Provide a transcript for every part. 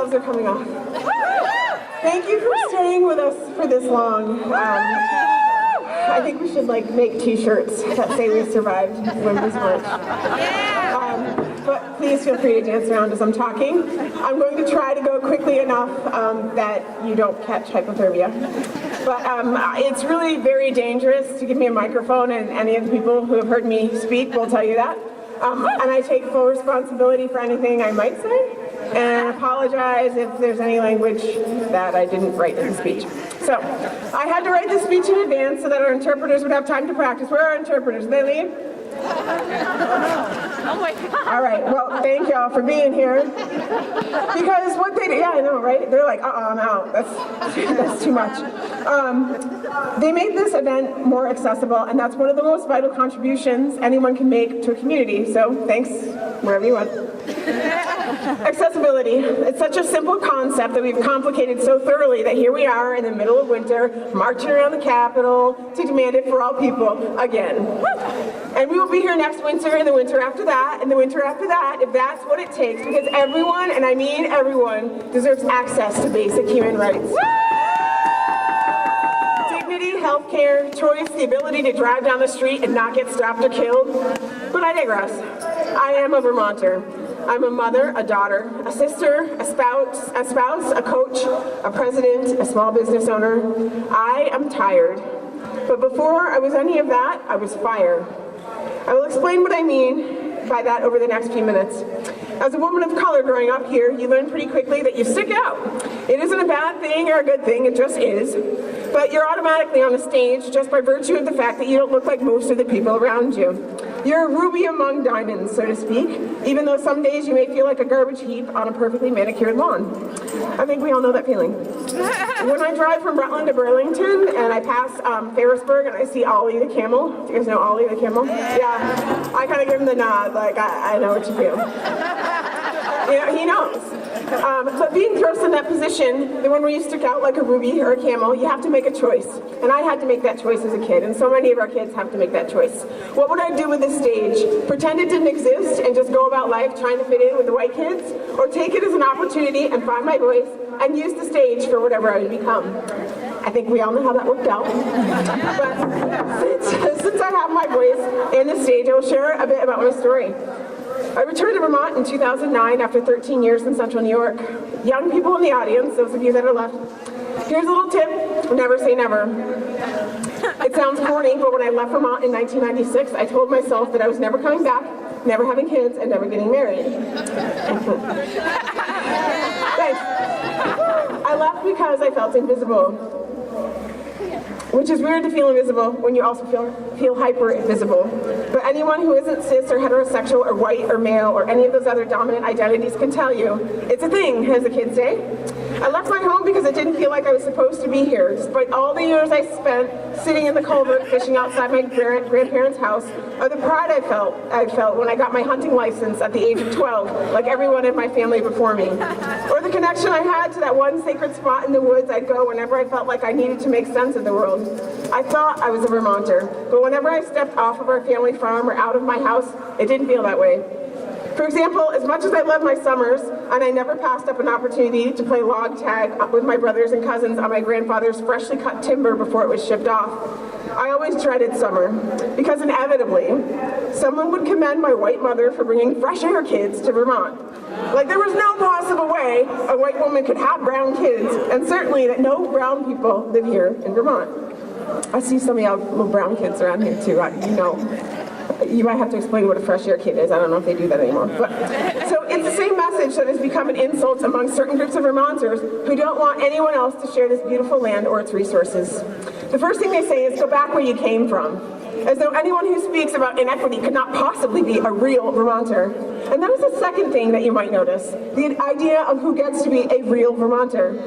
gloves are coming off. Thank you for staying with us for this long. I think we should make t-shirts that say we survived Women's March. But please feel free to dance around as I'm talking. I'm going to try to go quickly enough that you don't catch hypothermia. But it's really very dangerous to give me a microphone, and any of the people who have heard me speak will tell you that. And I take full responsibility for anything I might say, and apologize if there's any language that I didn't write in the speech. So, I had to write this speech in advance so that our interpreters would have time to practice. Where are our interpreters? Did they leave? Oh my God. All right, well, thank y'all for being here. Because what they do, yeah, I know, right? They're like, I'm out. That's too much. They made this event more accessible, and that's one of the most vital contributions anyone can make to a community. So thanks, wherever you went. Accessibility. It's such a simple concept that we've complicated so thoroughly that here we are in the middle of winter, marching around the Capitol to demand it for all people again. And we will be here next winter, and the winter after that, and the winter after that, if that's what it takes, because everyone, and I mean everyone, deserves access to basic human rights. Dignity, health care, choice, the ability to drive down the street and not get stopped or killed. But I digress. I am a Vermonter. I'm a mother, a daughter, a sister, a spouse, a coach, a president, a small business owner. I am tired. But before I was any of that, I was fire. I will explain what I mean by that over the next few minutes. As a woman of color growing up here, you learn pretty quickly that you stick out. It isn't a bad thing or a good thing, it just is. But you're automatically on the stage just by virtue of the fact that you don't look like most of the people around you. You're a ruby among diamonds, so to speak, even though some days you may feel like a garbage heap on a perfectly manicured lawn. I think we all know that feeling. When I drive from Rutland to Burlington and I pass Ferrisburg and I see Ollie the camel, do you guys know Ollie the camel? Yeah, I kind of give him the nod, like I know what you feel. You know, he knows. But being thrust in that position, the one where you stick out like a ruby or a camel, you have to make a choice. And I had to make that choice as a kid, and so many of our kids have to make that choice. What would I do with this stage? Pretend it didn't exist and just go about life trying to fit in with the white kids? Or take it as an opportunity and find my voice and use the stage for whatever I would become? I think we all know how that worked out. But since I have my voice and the stage, I will share a bit about my story. I returned to Vermont in 2009 after 13 years in central New York. Young people in the audience, those of you that are left, here's a little tip, never say never. It sounds corny, but when I left Vermont in 1996, I told myself that I was never coming back, never having kids, and never getting married. Thanks. I left because I felt invisible. Which is weird to feel invisible when you also feel hyper-invisible. But anyone who isn't cis or heterosexual or white or male or any of those other dominant identities can tell you, it's a thing, as the kids say. I left my home because I didn't feel like I was supposed to be here, despite all the years I spent sitting in the culvert fishing outside my grandparents' house, or the pride I felt when I got my hunting license at the age of 12, like everyone in my family before me. Or the connection I had to that one sacred spot in the woods I'd go whenever I felt like I needed to make sense of the world. I thought I was a Vermonter, but whenever I stepped off of our family farm or out of my house, it didn't feel that way. For example, as much as I love my summers, and I never passed up an opportunity to play log tag with my brothers and cousins on my grandfather's freshly cut timber before it was shipped off, I always dreaded summer, because inevitably, someone would commend my white mother for bringing fresh air kids to Vermont. Like there was no possible way a white woman could have brown kids, and certainly that no brown people live here in Vermont. I see some of y'all little brown kids around here too, you know. You might have to explain what a fresh air kid is. I don't know if they do that anymore. But, so it's the same message that has become an insult among certain groups of Vermonters who don't want anyone else to share this beautiful land or its resources. The first thing they say is go back where you came from, as though anyone who speaks about inequity could not possibly be a real Vermonter. And that is the second thing that you might notice, the idea of who gets to be a real Vermonter.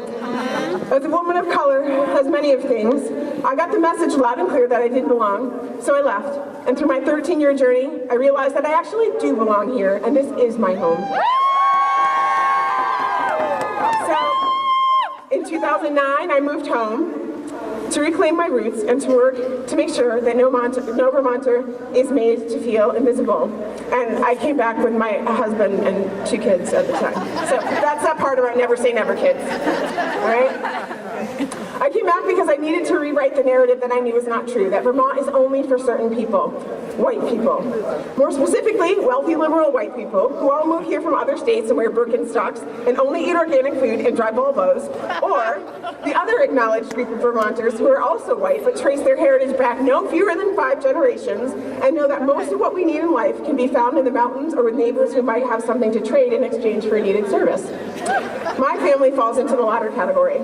As a woman of color, as many of things, I got the message loud and clear that I didn't belong, so I left. And through my 13-year journey, I realized that I actually do belong here, and this is my home. So, in 2009, I moved home. to reclaim my roots and to work to make sure that no Vermonter is made to feel invisible. And I came back with my husband and 2 kids at the time. So that's that part about never say never, kids. All right? I came back because I needed to rewrite the narrative that I knew was not true, that Vermont is only for certain people, white people. More specifically, wealthy liberal white people who all move here from other states and wear Birkenstocks and only eat organic food and drive Volvos, or the other acknowledged group of Vermonters who are also white but trace their heritage back no fewer than 5 generations and know that most of what we need in life can be found in the mountains or with neighbors who might have something to trade in exchange for a needed service. My family falls into the latter category.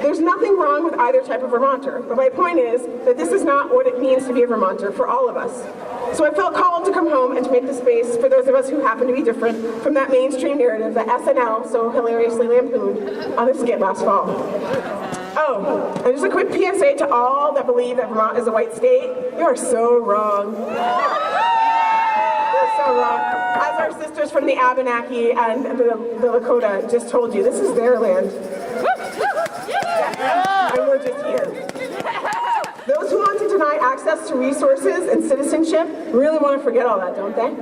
There's nothing wrong with either type of Vermonter, but my point is that this is not what it means to be a Vermonter for all of us. So I felt called to come home and to make the space for those of us who happen to be different from that mainstream narrative that SNL so hilariously lampooned on the skit last fall. Oh, and just a quick PSA to all that believe that Vermont is a white state. You are so wrong. You're so wrong. As our sisters from the Abenaki and the Lakota just told you, this is their land. And we're just here. Those who want to deny access to resources and citizenship really want to forget all that, don't they?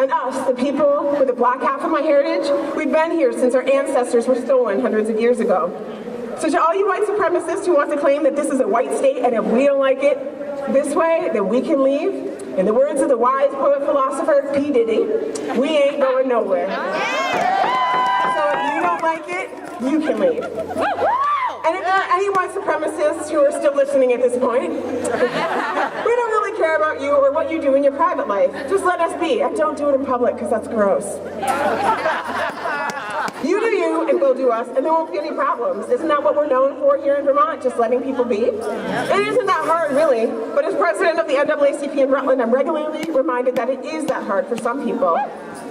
And us, the people with the black half of my heritage, we've been here since our ancestors were stolen hundreds of years ago. So to all you white supremacists who want to claim that this is a white state and if we don't like it this way, then we can leave, in the words of the wise poet philosopher P. Diddy, we ain't going nowhere. So if you don't like it, you can leave. And if there are any white supremacists who are still listening at this point, we don't really care about you or what you do in your private life. Just let us be, and don't do it in public, because that's gross. You do you, and we'll do us, and there won't be any problems. Isn't that what we're known for here in Vermont, just letting people be? It isn't that hard, really, but as president of the NAACP in Rutland, I'm regularly reminded that it is that hard for some people.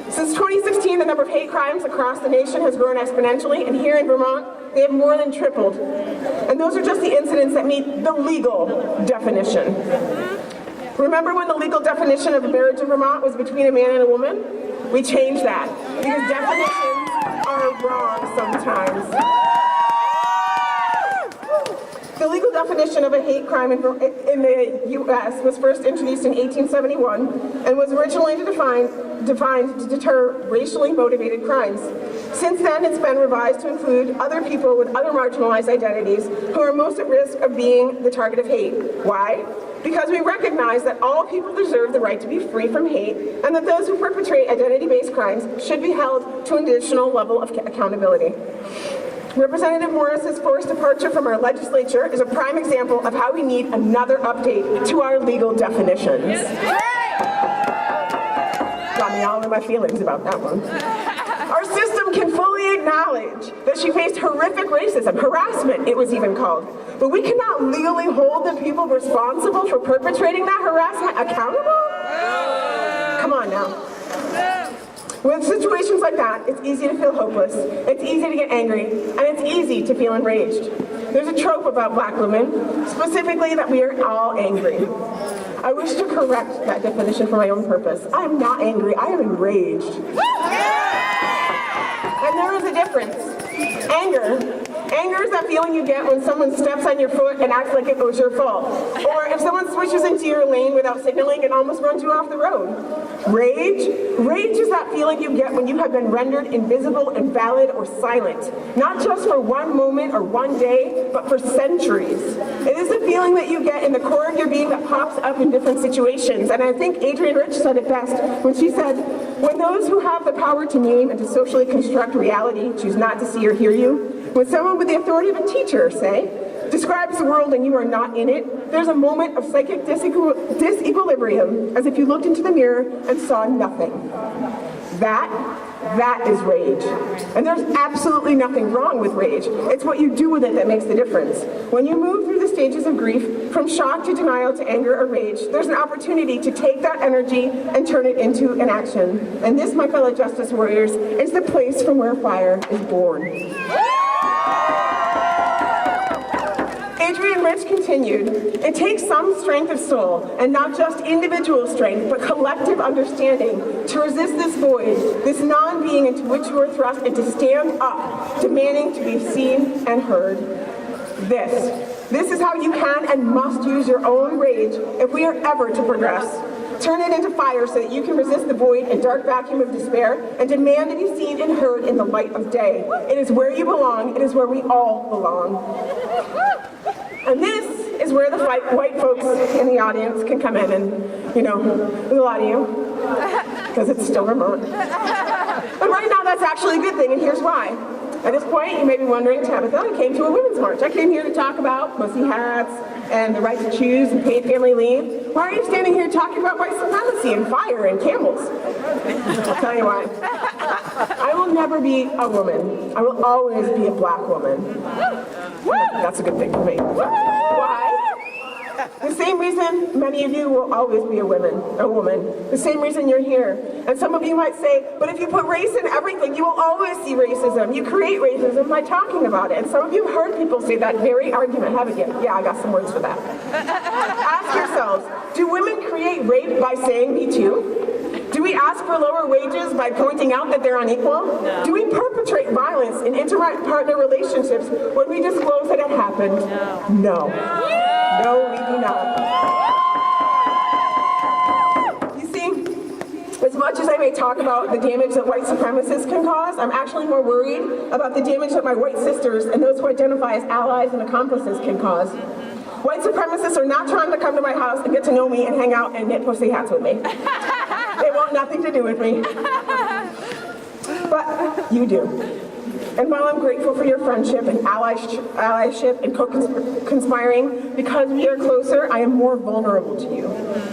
Since 2016, the number of hate crimes across the nation has grown exponentially, and here in Vermont, they have more than tripled. And those are just the incidents that meet the legal definition. Remember when the legal definition of a marriage in Vermont was between a man and a woman? We changed that, because definitions are wrong sometimes. The legal definition of a hate crime in the U.S. was first introduced in 1871 and was originally defined to deter racially motivated crimes. Since then, it's been revised to include other people with other marginalized identities who are most at risk of being the target of hate. Why? Because we recognize that all people deserve the right to be free from hate and that those who perpetrate identity-based crimes should be held to an additional level of accountability. Representative Morris's forced departure from our legislature is a prime example of how we need another update to our legal definitions. Got me all in my feelings about that one. Our system can fully acknowledge that she faced horrific racism, harassment it was even called, but we cannot legally hold the people responsible for perpetrating that harassment accountable? Come on now. With situations like that, it's easy to feel hopeless, it's easy to get angry, and it's easy to feel enraged. There's a trope about black women, specifically that we are all angry. I wish to correct that definition for my own purpose. I am not angry, I am enraged. And there is a difference. Anger is that feeling you get when someone steps on your foot and acts like it was your fault. Or if someone switches into your lane without signaling and almost runs you off the road. Rage is that feeling you get when you have been rendered invisible, invalid, or silent. Not just for one moment or one day, but for centuries. It is the feeling that you get in the core of your being that pops up in different situations. And I think Adrienne Rich said it best when she said, when those who have the power to name and to socially construct reality choose not to see or hear you, when someone with the authority of a teacher, say, describes the world and you are not in it, there's a moment of psychic disequilibrium, as if you looked into the mirror and saw nothing. That is rage. And there's absolutely nothing wrong with rage. It's what you do with it that makes the difference. When you move through the stages of grief, from shock to denial to anger or rage, there's an opportunity to take that energy and turn it into an action. And this, my fellow justice warriors, is the place from where fire is born. Adrienne Rich continued, it takes some strength of soul, and not just individual strength, but collective understanding, to resist this void, this non-being into which you are thrust, and to stand up, demanding to be seen and heard. This This is how you can and must use your own rage if we are ever to progress. Turn it into fire so that you can resist the void and dark vacuum of despair and demand to be seen and heard in the light of day. It is where you belong. It is where we all belong. And this is where the white folks in the audience can come in and, there's a lot of you, because it's still Vermont. But right now that's actually a good thing, and here's why. At this point, you may be wondering, Tabitha, I came to a women's march. I came here to talk about pussy hats and the right to choose and paid family leave. Why are you standing here talking about white supremacy and fire and camels? I'll tell you why. I will never be a woman. I will always be a black woman. That's a good thing for me. Why? The same reason many of you will always be a woman. The same reason you're here. And some of you might say, but if you put race in everything, you will always see racism. You create racism by talking about it. And some of you have heard people say that very argument, haven't you? Yeah, I got some words for that. Ask yourselves, do women create rape by saying me too? Do we ask for lower wages by pointing out that they're unequal? No. Do we perpetrate violence in inter-partner relationships when we disclose that it happened? No. No, we do not. You see, as much as I may talk about the damage that white supremacists can cause, I'm actually more worried about the damage that my white sisters and those who identify as allies and accomplices can cause. White supremacists are not trying to come to my house and get to know me and hang out and knit pussy hats with me. They want nothing to do with me. But you do. And while I'm grateful for your friendship and allyship and co-conspiring, because we are closer, I am more vulnerable to you.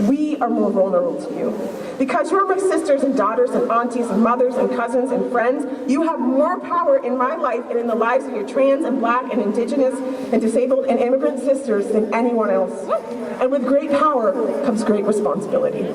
We are more vulnerable to you. Because you're my sisters and daughters and aunties and mothers and cousins and friends, you have more power in my life and in the lives of your trans and black and indigenous and disabled and immigrant sisters than anyone else. And with great power comes great responsibility.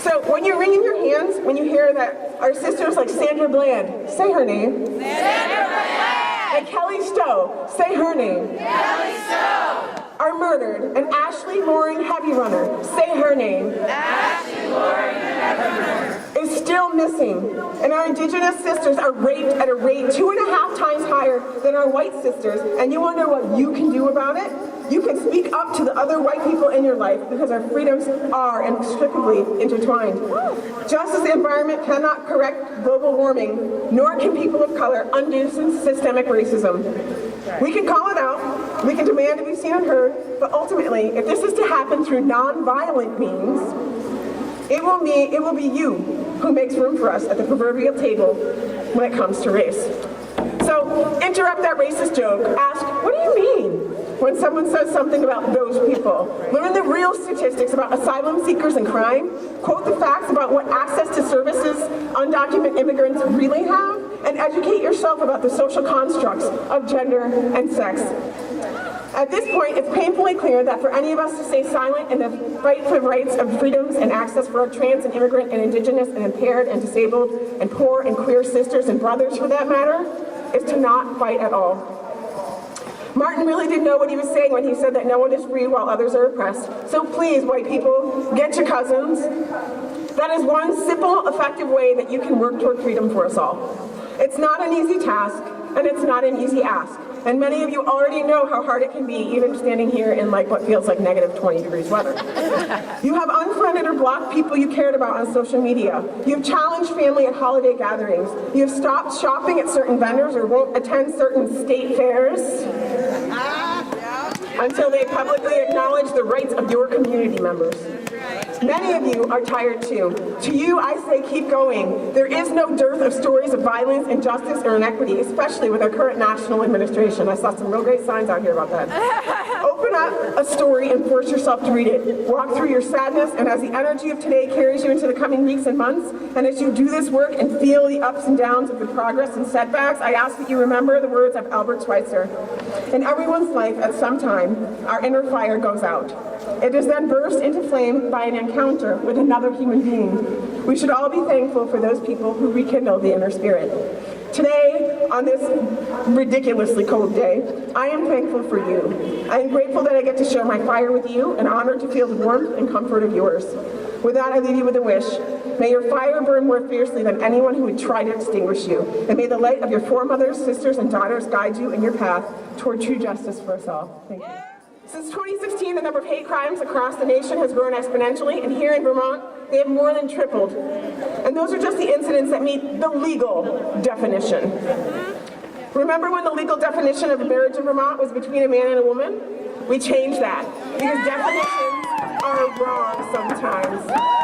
So when you're wringing your hands, when you hear that our sisters like Sandra Bland, say her name. Sandra Bland! And Kelly Stowe, say her name. Kelly Stowe! Are murdered, and Ashley Loring Heavy Runner, say her name. Ashley Loring Heavy Runner. Is still missing, and our indigenous sisters are raped at a rate 2.5 times higher than our white sisters, and you wonder what you can do about it? You can speak up to the other white people in your life because our freedoms are inextricably intertwined. Just as the environment cannot correct global warming, nor can people of color undo systemic racism. We can call it out, we can demand to be seen and heard, but ultimately, if this is to happen through non-violent means, it will be you who makes room for us at the proverbial table when it comes to race. So interrupt that racist joke, ask, what do you mean? When someone says something about those people, learn the real statistics about asylum seekers and crime, quote the facts about what access to services undocumented immigrants really have, and educate yourself about the social constructs of gender and sex. At this point, it's painfully clear that for any of us to stay silent in the fight for rights of freedoms and access for our trans and immigrant and indigenous and impaired and disabled and poor and queer sisters and brothers for that matter, is to not fight at all. Martin really didn't know what he was saying when he said that no one is free while others are oppressed. So please, white people, get your cousins. That is one simple, effective way that you can work toward freedom for us all. It's not an easy task, and it's not an easy ask. And many of you already know how hard it can be, even standing here in like what feels like negative 20 degrees weather. You have unfriended or blocked people you cared about on social media. You've challenged family at holiday gatherings. You've stopped shopping at certain vendors or won't attend certain state fairs until they publicly acknowledge the rights of your community members. Many of you are tired too. To you, I say keep going. There is no dearth of stories of violence, injustice, or inequity, especially with our current national administration. I saw some real great signs out here about that. Open up a story and force yourself to read it. Walk through your sadness, and as the energy of today carries you into the coming weeks and months, and as you do this work and feel the ups and downs of the progress and setbacks, I ask that you remember the words of Albert Schweitzer. In everyone's life, at some time, our inner fire goes out. It is then burst into flame by an encounter with another human being. We should all be thankful for those people who rekindle the inner spirit. Today, on this ridiculously cold day, I am thankful for you. I am grateful that I get to share my fire with you and honored to feel the warmth and comfort of yours. With that, I leave you with a wish. May your fire burn more fiercely than anyone who would try to extinguish you. And may the light of your foremothers, sisters, and daughters guide you in your path toward true justice for us all. Thank you. Since 2016, the number of hate crimes across the nation has grown exponentially, and here in Vermont, they have more than tripled. And those are just the incidents that meet the legal definition. Remember when the legal definition of marriage in Vermont was between a man and a woman? We changed that, because definitions are wrong sometimes.